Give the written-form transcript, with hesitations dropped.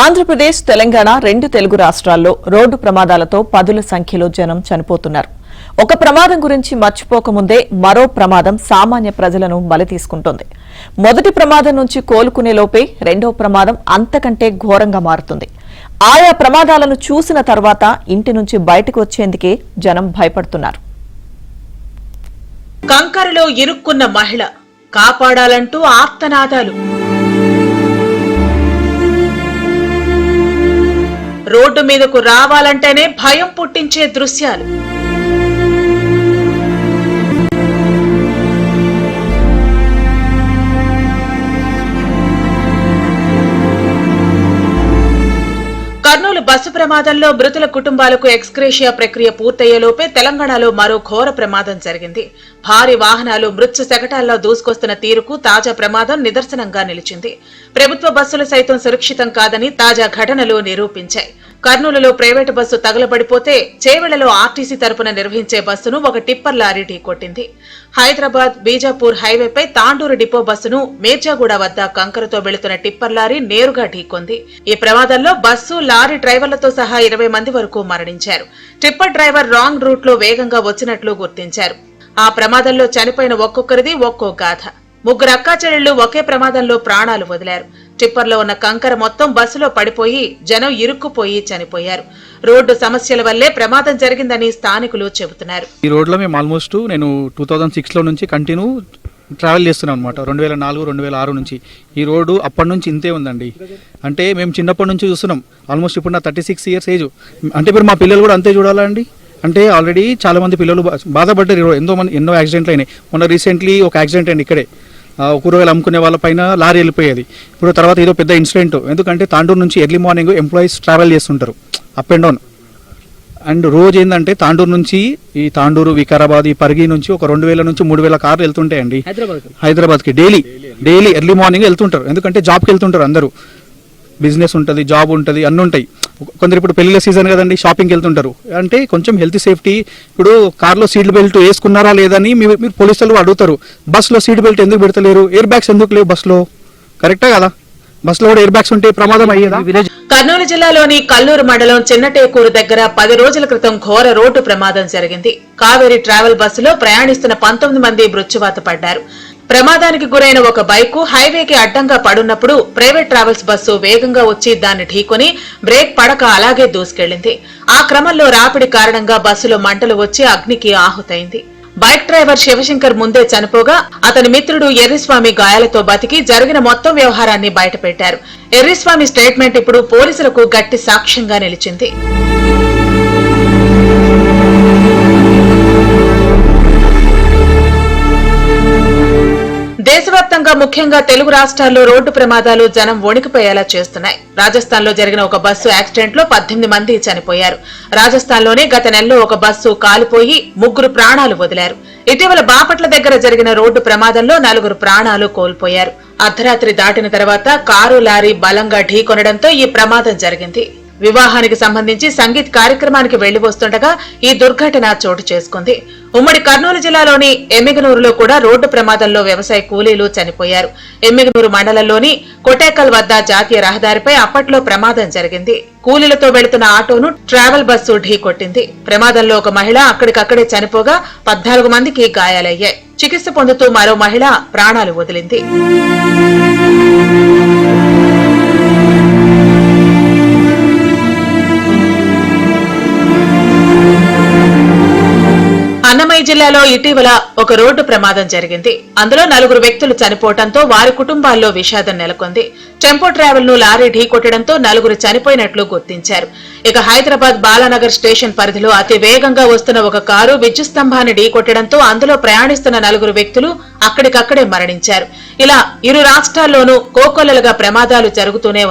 ఆంధ్రప్రదేశ్, తెలంగాణ రెండు తెలుగు రాష్ట్రాల్లో రోడ్డు ప్రమాదాలతో పదుల సంఖ్యలో జనం చనిపోతున్నారు. ఒక ప్రమాదం గురించి మర్చిపోకముందే మరో ప్రమాదం సామాన్య ప్రజలను బలి తీసుకుంటోంది. మొదటి ప్రమాదం నుంచి కోలుకునే లోపే రెండో ప్రమాదం అంతకంటే ఘోరంగా మారుతుంది. ఆయా ప్రమాదాలను చూసిన తర్వాత ఇంటి నుంచి బయటకు వచ్చేందుకే జనం భయపడుతున్నారు. కంకరలో ఇరుక్కున్న మహిళ కాపాడాలంటూ ఆర్తనాదాలు. రోడ్డు మీదకు రావాలంటేనే భయం పుట్టించే దృశ్యాలు. కర్నూలు బస్సు ప్రమాదంలో మృతుల కుటుంబాలకు ఎక్స్గ్రేషియా ప్రక్రియ పూర్తయ్యేలోపే తెలంగాణలో మరో ఘోర ప్రమాదం జరిగింది. భారీ వాహనాలు మృత్యు శకటాల్లో దూసుకొస్తున్న తీరుకు తాజా ప్రమాదం నిదర్శనంగా నిలిచింది. ప్రభుత్వ బస్సులు సైతం సురక్షితం కాదని తాజా ఘటనలు నిరూపించాయి. కర్నూలులో ప్రైవేటు బస్సు తగలబడిపోతే చేవెళ్లలో ఆర్టీసీ తరపున నిర్వహించే బస్సును ఒక టిప్పర్ లారీ ఢీకొట్టింది. హైదరాబాద్ బీజాపూర్ హైవేపై తాండూరు డిపో బస్సును మేర్జాగూడ వద్ద కంకరతో వెళుతున్న టిప్పర్ లారీ నేరుగా ఢీకొంది. ఈ ప్రమాదంలో బస్సు, లారీ డ్రైవర్లతో సహా 20 మంది వరకు మరణించారు. టిప్పర్ డ్రైవర్ రాంగ్ రూట్ లో వేగంగా వచ్చినట్లు గుర్తించారు. ఆ ప్రమాదంలో చనిపోయిన ఒక్కొక్కరిది ఒక్కో గాథ. ముగ్గురు అక్కాచెల్లెళ్లు ఒకే ప్రమాదంలో ప్రాణాలు వదిలారు. టిప్పర్లో ఉన్న కంకర మొత్తం బస్సులో పడిపోయి జనం ఇరుక్కుపోయి చనిపోయారు. రోడ్డు సమస్యల వల్లే ప్రమాదం జరిగిందని స్థానికులు చెబుతున్నారు. ఈ రోడ్లో మేము ఆల్మోస్ట్ నేను 2006లో నుంచి కంటిన్యూ ట్రావెల్ చేస్తున్నాం అనమాట. 2004, 2006 నుంచి ఈ రోడ్డు అప్పటి నుంచి ఇంతే ఉందండి. అంటే మేము చిన్నప్పటి నుంచి చూస్తున్నాం. ఆల్మోస్ట్ ఇప్పుడు నా 36 ఇయర్స్ ఏజ్. అంటే ఇప్పుడు మా పిల్లలు కూడా అంతే చూడాలండి. అంటే ఆల్రెడీ చాలా మంది పిల్లలు బాధపడ్డారు. ఎన్నో యాక్సిడెంట్లు అయినాయి. మొన్న రీసెంట్లీ ఒక యాక్సిడెంట్ అయింది ఇక్కడే. కూరగాయలు అమ్ముకునే వాళ్ళ పైన లారీ వెళ్ళిపోయేది. ఇప్పుడు తర్వాత ఏదో పెద్ద ఇన్సిడెంట్. ఎందుకంటే తాండూరు నుంచి ఎర్లీ మార్నింగ్ ఎంప్లాయీస్ ట్రావెల్ చేస్తుంటారు అప్ అండ్ డౌన్. అండ్ రోజు ఏంటంటే తాండూరు నుంచి ఈ తాండూరు, వికారాబాద్, ఈ పరిగి నుంచి ఒక 2000 నుంచి 3000 కార్లు వెళ్తుంటాయండి హైదరాబాద్కి. డైలీ ఎర్లీ మార్నింగ్ వెళ్తుంటారు. ఎందుకంటే జాబ్కి వెళ్తుంటారు అందరూ. బిజినెస్ ఉంటుంది, జాబ్ ఉంటుంది, అన్నీ ఉంటాయి. కొందరు ఇప్పుడు పెళ్లిళ్ళ సీజన్ కదండి, షాపింగ్కి వెళ్తుంటారు. అంటే కొంచెం హెల్త్ సేఫ్టీ. ఇప్పుడు కార్లో సీట్ బెల్ట్ వేసుకున్నారా లేదని మీరు పోలీసులు అడుగుతారు. బస్సులో సీట్ బెల్ట్ ఎందుకు పెడతలేరు? ఎయిర్ బ్యాగ్స్ ఎందుకు లేవు బస్సులో? కరెక్టే కదా? బస్సులో కూడా ఎయిర్ బ్యాగ్స్ ఉంటే ప్రమాదం అయ్యేదా? కర్నూలు జిల్లాలోని కల్లూరు మండలం చిన్నటేకూరు దగ్గర 10 రోజుల క్రితం ఘోర రోడ్డు ప్రమాదం జరిగింది. కావేరీ ట్రావెల్ బస్సులో ప్రయాణిస్తున్న 19 మంది మృత్యువాత పడ్డారు. ప్రమాదానికి గురైన ఒక బైకు హైవేకి అడ్డంగా పడున్నప్పుడు ప్రైవేట్ ట్రావెల్స్ బస్సు వేగంగా వచ్చి దాన్ని ఢీకొని బ్రేక్ పడక అలాగే దూసుకెళ్లింది. ఆ క్రమంలో రాపిడి కారణంగా బస్సులో మంటలు వచ్చి అగ్నికి ఆహుతైంది. బైక్ డ్రైవర్ శివశంకర్ ముందే చనిపోగా అతని మిత్రుడు ఎర్రిస్వామి గాయాలతో బతికి జరిగిన మొత్తం వ్యవహారాన్ని బయటపెట్టారు. ఎర్రిస్వామి స్టేట్మెంట్ ఇప్పుడు పోలీసులకు గట్టి సాక్ష్యంగా నిలిచింది. దేశవ్యాప్తంగా ముఖ్యంగా తెలుగు రాష్ట్రాల్లో రోడ్డు ప్రమాదాలు జనం వణికిపోయేలా చేస్తున్నాయి. రాజస్థాన్ లో జరిగిన ఒక బస్సు యాక్సిడెంట్ లో 18 మంది చనిపోయారు. రాజస్థాన్ లోనే గత నెలలో ఒక బస్సు కాలిపోయి 3 ప్రాణాలు వదిలారు. ఇటీవల బాపట్ల దగ్గర జరిగిన రోడ్డు ప్రమాదంలో 4 ప్రాణాలు కోల్పోయారు. అర్ధరాత్రి దాటిన తర్వాత కారు, లారీ బలంగా ఢీకొనడంతో ఈ ప్రమాదం జరిగింది. వివాహానికి సంబంధించి సంగీత్ కార్యక్రమానికి వెళ్లి వస్తుండగా ఈ దుర్ఘటన చోటు చేసుకుంది. ఉమ్మడి కర్నూలు జిల్లాలోని ఎమ్మిగనూరులో కూడా రోడ్డు ప్రమాదంలో వ్యవసాయ కూలీలు చనిపోయారు. ఎమ్మిగనూరు మండలంలోని కొటేకల్ వద్ద జాతీయ రహదారిపై అప్పట్లో ప్రమాదం జరిగింది. కూలీలతో వెళుతున్న ఆటోను ట్రావెల్ బస్సు ఢీకొట్టింది. ప్రమాదంలో ఒక మహిళ అక్కడికక్కడే చనిపోగా 14 మందికి గాయాలయ్యాయి. చికిత్స పొందుతూ మరో మహిళ ప్రాణాలు వదిలింది. అన్నమయ్య జిల్లాలో ఇటీవల ఒక రోడ్డు ప్రమాదం జరిగింది. అందులో 4 వ్యక్తులు చనిపోవడంతో వారి కుటుంబాల్లో విషాదం నెలకొంది. టెంపో ట్రావెల్ ను లారీ ఢీకొట్టడంతో 4 చనిపోయినట్లు గుర్తించారు. ఇక హైదరాబాద్ బాలానగర్ స్టేషన్ పరిధిలో అతి వేగంగా వస్తున్న ఒక కారు విద్యుత్ స్తంభాన్ని ఢీకొట్టడంతో అందులో ప్రయాణిస్తున్న 4 వ్యక్తులు అక్కడికక్కడే మరణించారు. ఇలా ఇరు రాష్ట్రాల్లోనూ కోకొల్లలుగా ప్రమాదాలు జరుగుతూనే ఉన్నాయి.